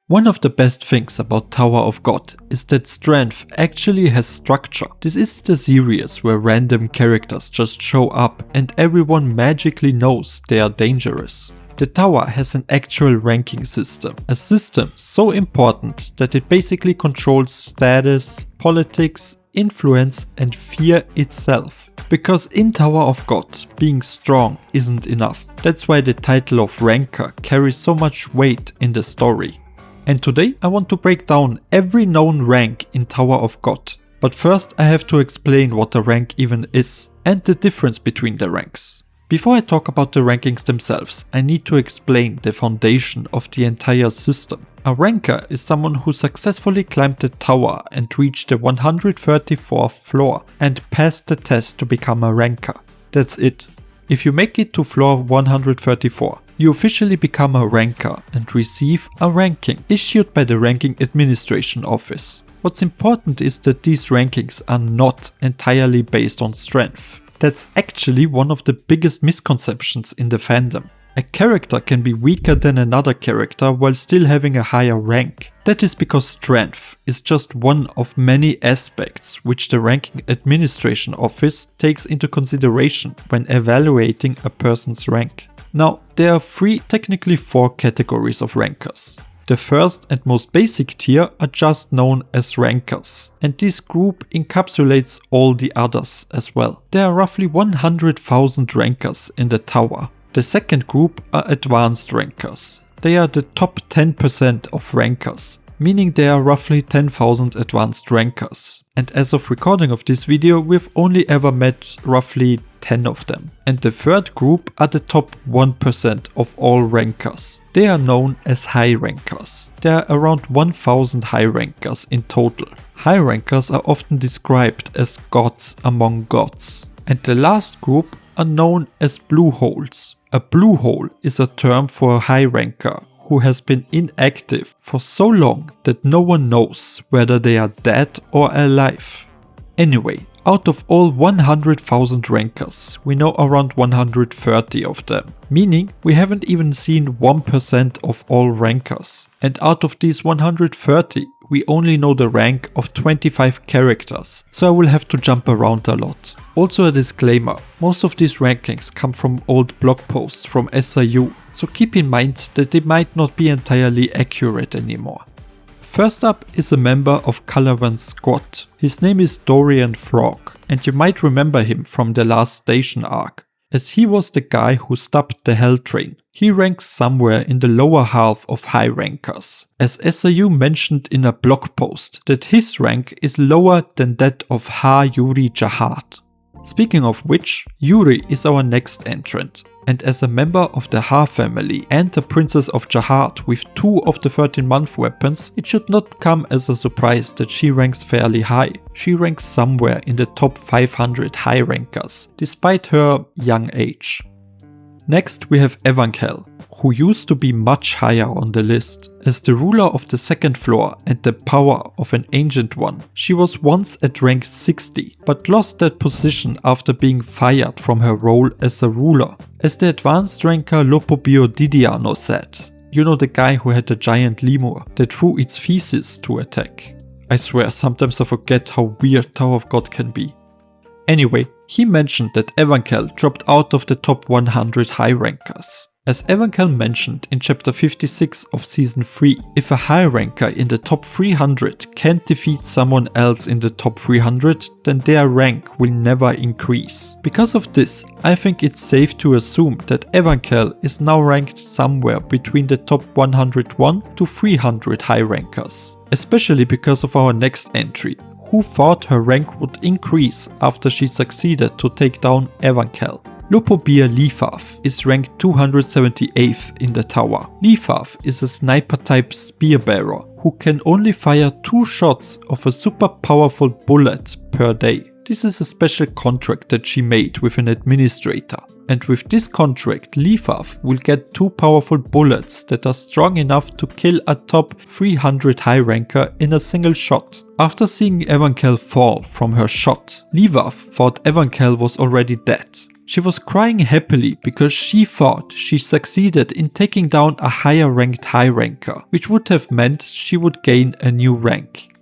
One of the best things about Tower of God is that strength actually has structure. This isn't a series where random characters just show up and everyone magically knows they are dangerous. The tower has an actual ranking system, a system so important that it basically controls status, politics, influence and fear itself. Because in Tower of God, being strong isn't enough. That's why the title of Ranker carries so much weight in the story. And today I want to break down every known rank in Tower of God. But first I have to explain what a rank even is and the difference between the ranks. Before I talk about the rankings themselves, I need to explain the foundation of the entire system. A ranker is someone who successfully climbed the tower and reached the 134th floor and passed the test to become a ranker. That's it. If you make it to floor 134, you officially become a ranker and receive a ranking issued by the Ranking Administration Office. What's important is that these rankings are not entirely based on strength. That's actually one of the biggest misconceptions in the fandom. A character can be weaker than another character while still having a higher rank. That is because strength is just one of many aspects which the Ranking Administration Office takes into consideration when evaluating a person's rank. Now, there are technically four categories of rankers. The first and most basic tier are just known as rankers, and this group encapsulates all the others as well. There are roughly 100,000 rankers in the tower. The second group are advanced rankers. They are the top 10% of rankers, meaning there are roughly 10,000 advanced rankers. And as of recording of this video, we've only ever met roughly 10 of them. And the third group are the top 1% of all rankers. They are known as high rankers. There are around 1,000 high rankers in total. High rankers are often described as gods among gods. And the last group are known as blue holes. A blue hole is a term for a high ranker who has been inactive for so long that no one knows whether they are dead or alive. Anyway, out of all 100,000 rankers, we know around 130 of them, meaning we haven't even seen 1% of all rankers. And out of these 130, we only know the rank of 25 characters, so I will have to jump around a lot. Also a disclaimer, most of these rankings come from old blog posts from SIU, so keep in mind that they might not be entirely accurate anymore. First up is a member of Calavan's squad. His name is Dorian Frog, and you might remember him from the Last Station arc, as he was the guy who stopped the Hell Train. He ranks somewhere in the lower half of high rankers, as SIU mentioned in a blog post that his rank is lower than that of Ha Yuri Jahad. Speaking of which, Yuri is our next entrant, and as a member of the Ha family and the Princess of Jahad with 2 of the 13-month weapons, it should not come as a surprise that she ranks fairly high. She ranks somewhere in the top 500 high rankers, despite her young age. Next we have Evankhel, who used to be much higher on the list. As the ruler of the second floor and the power of an ancient one, she was once at rank 60, but lost that position after being fired from her role as a ruler. As the advanced ranker Lopobio Didiano said, you know, the guy who had a giant lemur that threw its feces to attack. I swear, sometimes I forget how weird Tower of God can be. Anyway, he mentioned that Evankhel dropped out of the top 100 high rankers. As Evankhel mentioned in chapter 56 of season 3, if a high ranker in the top 300 can't defeat someone else in the top 300, then their rank will never increase. Because of this, I think it's safe to assume that Evankhel is now ranked somewhere between the top 101 to 300 high rankers. Especially because of our next entry, who thought her rank would increase after she succeeded to take down Evankhel. Lopobia Lifaf is ranked 278th in the tower. Lifaf is a sniper type spear bearer who can only fire 2 shots of a super powerful bullet per day. This is a special contract that she made with an administrator. And with this contract, Lifaf will get 2 powerful bullets that are strong enough to kill a top 300 high ranker in a single shot. After seeing Evankhel fall from her shot, Lifaf thought Evankhel was already dead. She was crying happily because she thought she succeeded in taking down a higher ranked high ranker, which would have meant she would gain a new rank.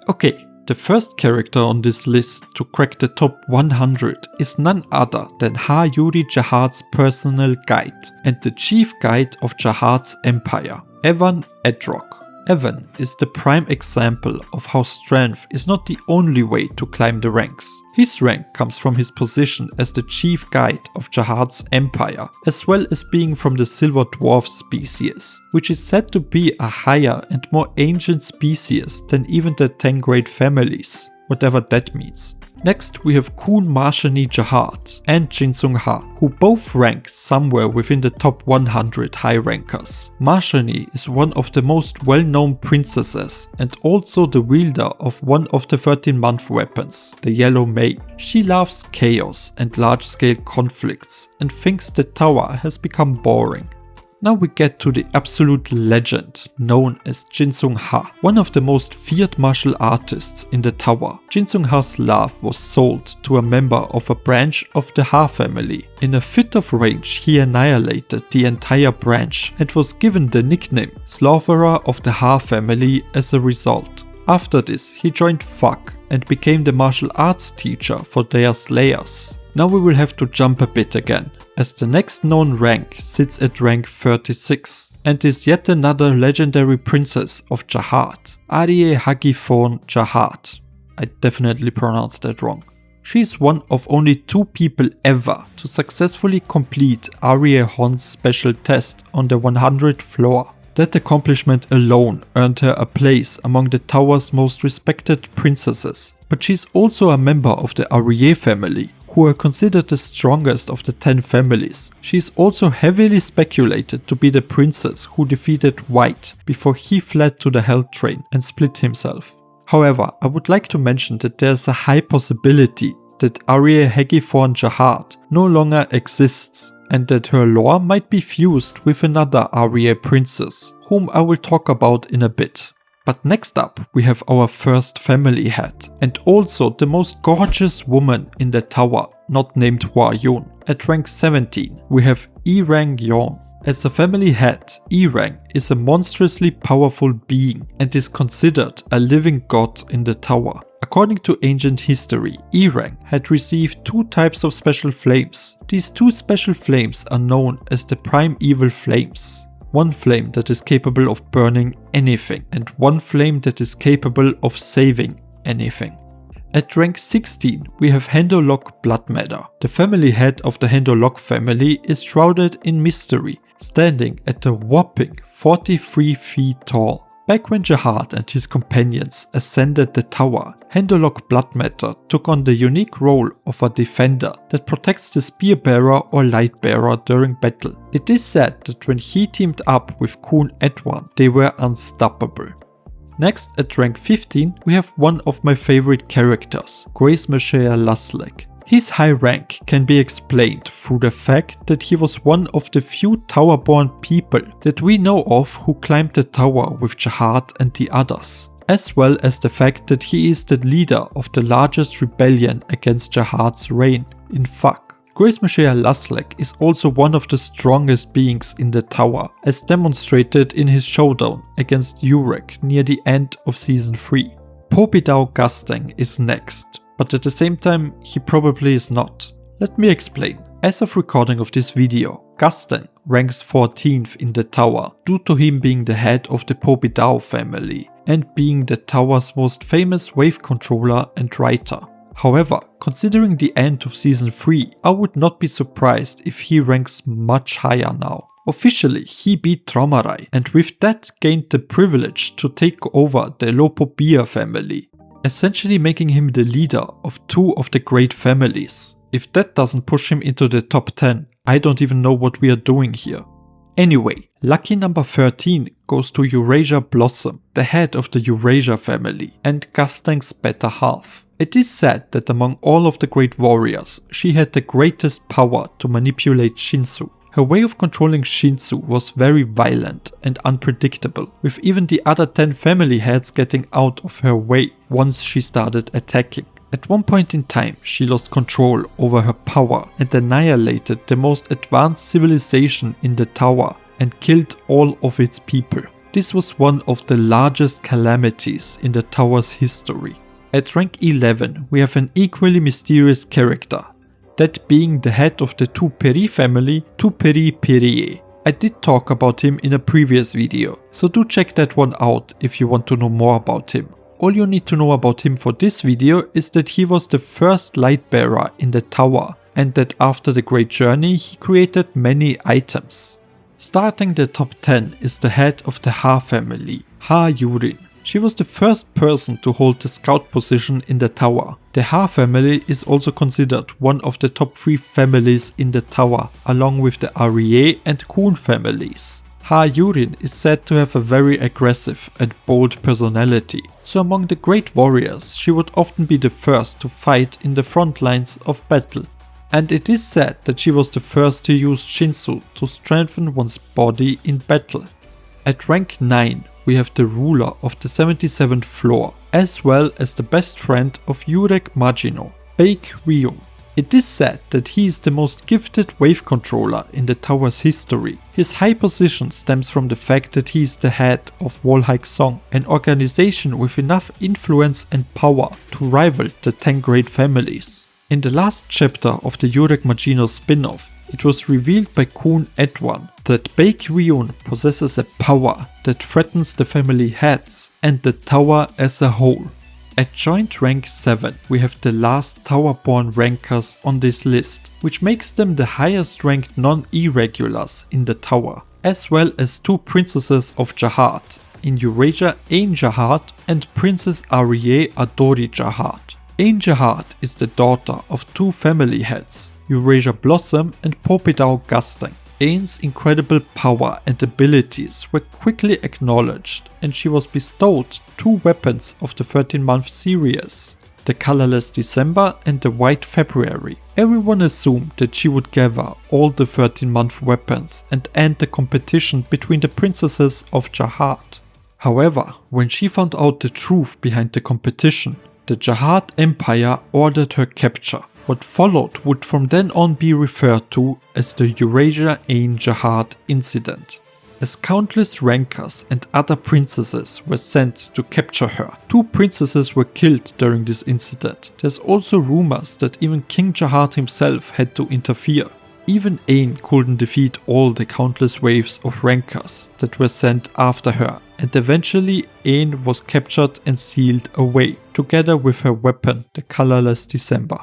Okay, the first character on this list to crack the top 100 is none other than Yuri Jahard's personal guide and the chief guide of Jahard's empire, Evan Edrock. Evan is the prime example of how strength is not the only way to climb the ranks. His rank comes from his position as the chief guide of Jahard's empire, as well as being from the Silver Dwarf species, which is said to be a higher and more ancient species than even the 10 great families, whatever that means. Next we have Khun Marshani Jahard and Jinsung Ha, who both rank somewhere within the top 100 high rankers. Marshani is one of the most well-known princesses and also the wielder of one of the 13-month weapons, the Yellow Mei. She loves chaos and large-scale conflicts and thinks the tower has become boring. Now we get to the absolute legend known as Jinsung Ha, one of the most feared martial artists in the tower. Jinsung Ha's love was sold to a member of a branch of the Ha family. In a fit of rage, he annihilated the entire branch and was given the nickname Slaughterer of the Ha family as a result. After this, he joined FUCK and became the martial arts teacher for their slayers. Now we will have to jump a bit again, as the next known rank sits at rank 36 and is yet another legendary princess of Jahard, Arie Hagifon Jahard. I definitely pronounced that wrong. She is one of only 2 people ever to successfully complete Arie Hon's special test on the 100th floor. That accomplishment alone earned her a place among the tower's most respected princesses, but she's also a member of the Arie family, who are considered the strongest of the 10 families. She is also heavily speculated to be the princess who defeated White before he fled to the Hell Train and split himself. However, I would like to mention that there is a high possibility that Arie Hagifon Jahard no longer exists, and that her lore might be fused with another Arie princess, whom I will talk about in a bit. But next up we have our first family head, and also the most gorgeous woman in the tower, not named Hua Yun. At rank 17 we have Irang Yon. As a family head, Irang is a monstrously powerful being and is considered a living god in the tower. According to ancient history, Irang had received 2 types of special flames. These 2 special flames are known as the Prime Evil Flames. One flame that is capable of burning anything, and one flame that is capable of saving anything. At rank 16 we have Hendolok Bloodmatter. The family head of the Hendolok family is shrouded in mystery, standing at a whopping 43 feet tall. Back when Jahard and his companions ascended the tower, Hendolok Bloodmatter took on the unique role of a defender that protects the spearbearer or lightbearer during battle. It is said that when he teamed up with Khun Edwan, they were unstoppable. Next, at rank 15, we have one of my favorite characters, Grace Mashea Laslek. His high rank can be explained through the fact that he was one of the few tower-born people that we know of who climbed the tower with Jahard and the others, as well as the fact that he is the leader of the largest rebellion against Jahard's reign in FUCK. Grace Mashea Laslek is also one of the strongest beings in the tower, as demonstrated in his showdown against Urek near the end of season 3. Popidao Gasteng is next, but at the same time he probably is not. Let me explain. As of recording of this video, Gasteng ranks 14th in the tower due to him being the head of the Popidao family and being the tower's most famous wave controller and writer. However, considering the end of season 3, I would not be surprised if he ranks much higher now. Officially, he beat Traumarai and with that gained the privilege to take over the Lopobia family, essentially making him the leader of 2 of the great families. If that doesn't push him into the top 10, I don't even know what we are doing here. Anyway, lucky number 13 goes to Eurasia Blossom, the head of the Eurasia family and Gasteng's better half. It is said that among all of the great warriors, she had the greatest power to manipulate Shinsu. Her way of controlling Shinsu was very violent and unpredictable, with even the other 10 family heads getting out of her way once she started attacking. At one point in time, she lost control over her power and annihilated the most advanced civilization in the tower and killed all of its people. This was one of the largest calamities in the tower's history. At rank 11, we have an equally mysterious character, that being the head of the Tuperi family, Tuperi Perie. I did talk about him in a previous video, so do check that one out if you want to know more about him. All you need to know about him for this video is that he was the first light bearer in the tower and that after the Great Journey he created many items. Starting the top 10 is the head of the Ha family, Ha Yurin. She was the first person to hold the scout position in the tower. The Ha family is also considered one of the top 3 families in the tower, along with the Arie and Kun families. Ha Yurin is said to have a very aggressive and bold personality, so among the great warriors she would often be the first to fight in the front lines of battle. And it is said that she was the first to use Shinsu to strengthen one's body in battle. At rank 9 we have the ruler of the 77th floor, as well as the best friend of Yurek Magino, Baek Ryung. It is said that he is the most gifted wave controller in the tower's history. His high position stems from the fact that he is the head of Wolhaik Song, an organization with enough influence and power to rival the 10 great families. In the last chapter of the Yurek Magino spin-off, it was revealed by Kun Edwan that Baek Ryun possesses a power that threatens the family heads and the tower as a whole. At joint rank 7 we have the last tower-born rankers on this list, which makes them the highest ranked non-irregulars in the tower, as well as 2 princesses of Jahat, in Eurasia Ain Jahat and Princess Arie Adori Jahat. Ain Jahat is the daughter of 2 family heads, Eurasia Blossom and Popidao Gustang. Ain's incredible power and abilities were quickly acknowledged and she was bestowed 2 weapons of the 13-month series, the Colorless December and the White February. Everyone assumed that she would gather all the 13-month weapons and end the competition between the princesses of Jahat. However, when she found out the truth behind the competition, the Jahat Empire ordered her capture. What followed would from then on be referred to as the Eurasia Ain Jahat incident. As countless rankers and other princesses were sent to capture her, 2 princesses were killed during this incident. There's also rumors that even King Jahat himself had to interfere. Even Ain couldn't defeat all the countless waves of rankers that were sent after her, and eventually Ain was captured and sealed away, together with her weapon, the Colorless December.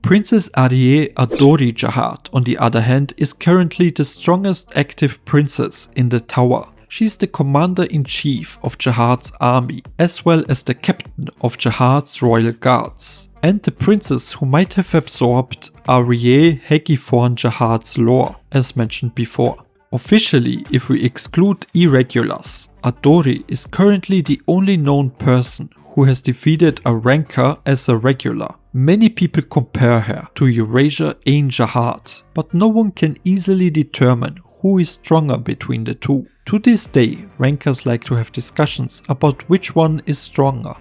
Princess Arie Adori Jahat, on the other hand, is currently the strongest active princess in the tower. She's the commander-in-chief of Jahat's army, as well as the captain of Jahat's royal guards, and the princess who might have absorbed Arie Hegiforn Jahat's lore, as mentioned before. Officially, if we exclude irregulars, Adori is currently the only known person who has defeated a ranker as a regular. Many people compare her to Eurasia Ain Jahat, but no one can easily determine who is stronger between the 2. To this day, rankers like to have discussions about which one is stronger.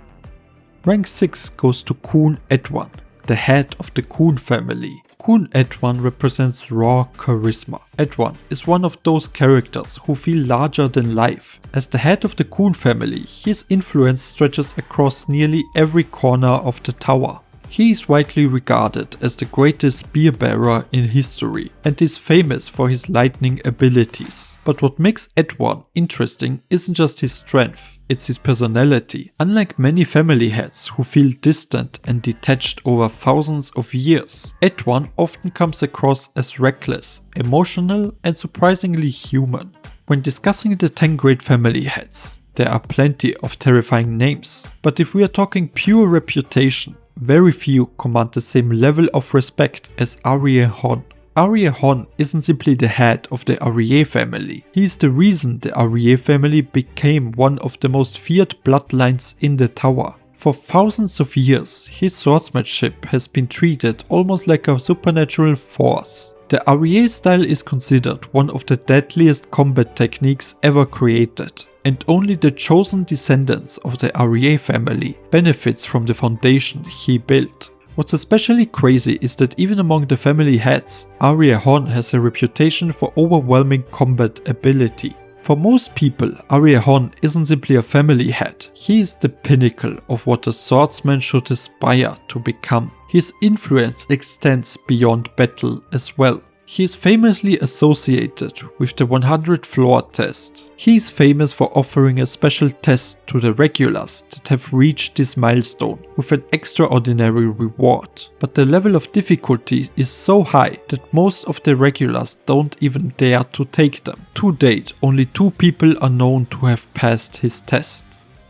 Rank 6 goes to Kun Edwan, the head of the Kun family. Kun Edwan represents raw charisma. Edwan is one of those characters who feel larger than life. As the head of the Kun family, his influence stretches across nearly every corner of the tower. He is widely regarded as the greatest spear bearer in history and is famous for his lightning abilities. But what makes Edwan interesting isn't just his strength, it's his personality. Unlike many family heads who feel distant and detached over thousands of years, Edwan often comes across as reckless, emotional and surprisingly human. When discussing the 10 great family heads, there are plenty of terrifying names, but if we are talking pure reputation, very few command the same level of respect as Arie Hon. Arie Hon isn't simply the head of the Arie family. He is the reason the Arie family became one of the most feared bloodlines in the tower. For thousands of years, his swordsmanship has been treated almost like a supernatural force. The Arie style is considered one of the deadliest combat techniques ever created, and only the chosen descendants of the Arie family benefits from the foundation he built. What's especially crazy is that even among the family heads, Ariehon has a reputation for overwhelming combat ability. For most people, Ariehon isn't simply a family head, he is the pinnacle of what a swordsman should aspire to become. His influence extends beyond battle as well. He is famously associated with the 100 floor test. He is famous for offering a special test to the regulars that have reached this milestone with an extraordinary reward. But the level of difficulty is so high that most of the regulars don't even dare to take them. To date, only 2 people are known to have passed his test.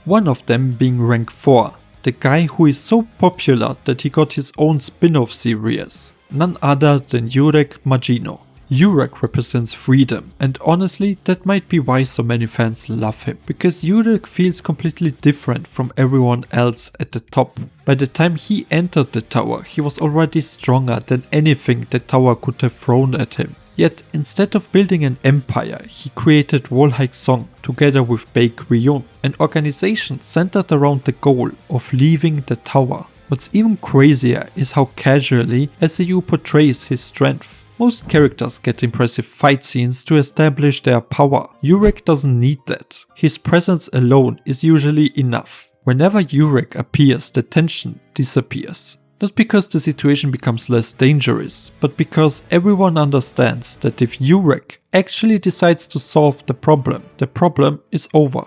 One of them being rank 4, the guy who is so popular that he got his own spin-off series. None other than Jurek Magino. Jurek represents freedom, and honestly that might be why so many fans love him, because Jurek feels completely different from everyone else at the top. By the time he entered the tower, he was already stronger than anything the tower could have thrown at him. Yet instead of building an empire, he created Wolhaik Song together with Baek Ryun, an organization centered around the goal of leaving the tower. What's even crazier is how casually SAU portrays his strength. Most characters get impressive fight scenes to establish their power. Jurek doesn't need that. His presence alone is usually enough. Whenever Jurek appears, the tension disappears. Not because the situation becomes less dangerous, but because everyone understands that if Jurek actually decides to solve the problem is over.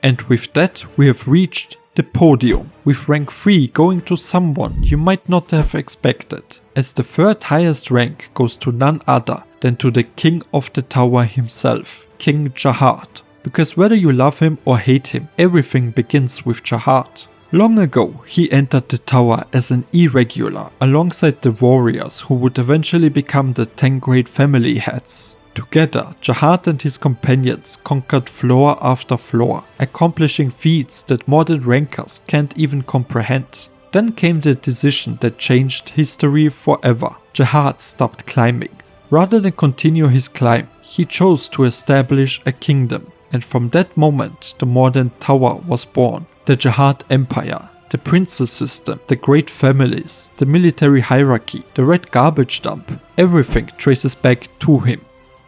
And with that, we have reached the podium, with rank 3 going to someone you might not have expected, as the third highest rank goes to none other than to the king of the tower himself, King Jahad. Because whether you love him or hate him, everything begins with Jahad. Long ago, he entered the tower as an irregular alongside the warriors who would eventually become the 10 great family heads. Together, Jahad and his companions conquered floor after floor, accomplishing feats that modern rankers can't even comprehend. Then came the decision that changed history forever. Jahad stopped climbing. Rather than continue his climb, he chose to establish a kingdom, and from that moment the modern tower was born. The Jahad Empire, the princess system, the great families, the military hierarchy, the red garbage dump, everything traces back to him.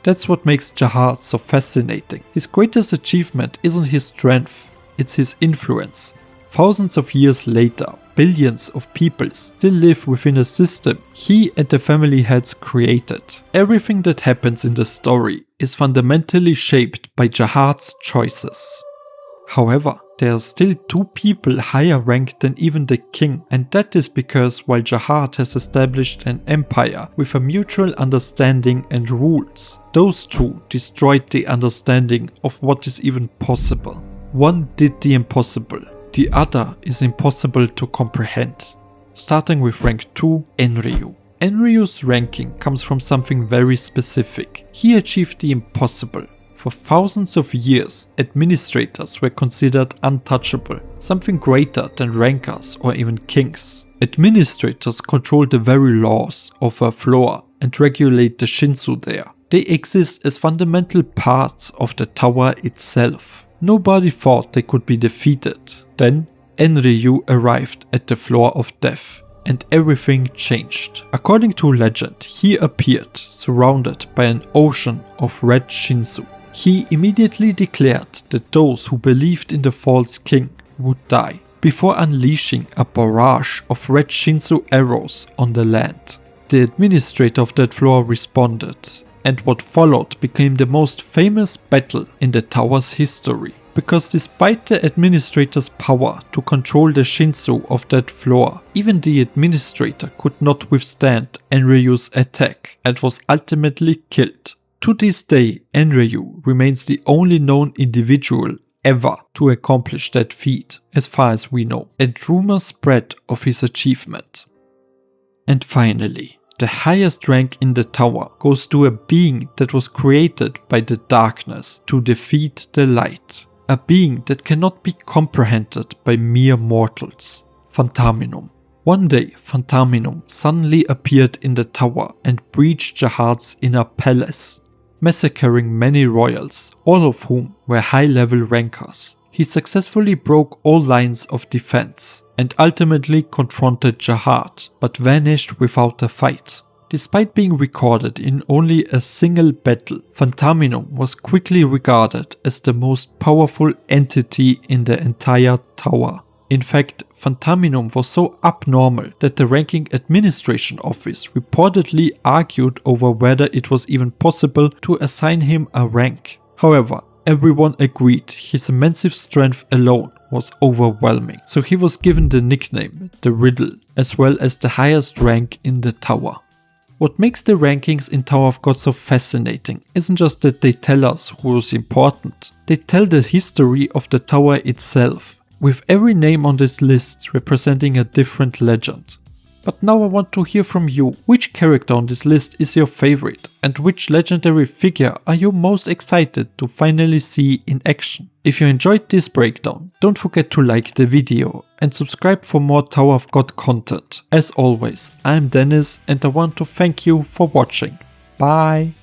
That's what makes Jahad so fascinating. His greatest achievement isn't his strength, it's his influence. Thousands of years later, billions of people still live within a system he and the family heads created. Everything that happens in the story is fundamentally shaped by Jahad's choices. However, there are still 2 people higher ranked than even the king, and that is because while Jahad has established an empire with a mutual understanding and rules, those 2 destroyed the understanding of what is even possible. One did the impossible, the other is impossible to comprehend. Starting with rank 2, Enryu. Enryu's ranking comes from something very specific. He achieved the impossible. For thousands of years, administrators were considered untouchable, something greater than rankers or even kings. Administrators control the very laws of a floor and regulate the Shinsu there. They exist as fundamental parts of the tower itself. Nobody thought they could be defeated. Then Enryu arrived at the floor of death, and everything changed. According to legend, he appeared surrounded by an ocean of red Shinsu. He immediately declared that those who believed in the false king would die, before unleashing a barrage of red Shinsu arrows on the land. The administrator of that floor responded, and what followed became the most famous battle in the tower's history. Because despite the administrator's power to control the Shinsu of that floor, even the administrator could not withstand Enryu's attack and was ultimately killed. To this day, Enryu remains the only known individual ever to accomplish that feat, as far as we know, and rumors spread of his achievement. And finally, the highest rank in the tower goes to a being that was created by the darkness to defeat the light. A being that cannot be comprehended by mere mortals. Phantaminum. One day, Phantaminum suddenly appeared in the tower and breached Jahad's inner palace. massacring many royals, all of whom were high-level rankers. He successfully broke all lines of defense and ultimately confronted Jahad, but vanished without a fight. Despite being recorded in only a single battle, Phantaminum was quickly regarded as the most powerful entity in the entire tower. In fact, Phantaminum was so abnormal that the Ranking Administration Office reportedly argued over whether it was even possible to assign him a rank. However, everyone agreed his immense strength alone was overwhelming, so he was given the nickname the Riddle, as well as the highest rank in the tower. What makes the rankings in Tower of God so fascinating isn't just that they tell us who's important, they tell the history of the tower itself, with every name on this list representing a different legend. But now I want to hear from you, which character on this list is your favorite and which legendary figure are you most excited to finally see in action? If you enjoyed this breakdown, don't forget to like the video and subscribe for more Tower of God content. As always, I'm Dennis and I want to thank you for watching. Bye!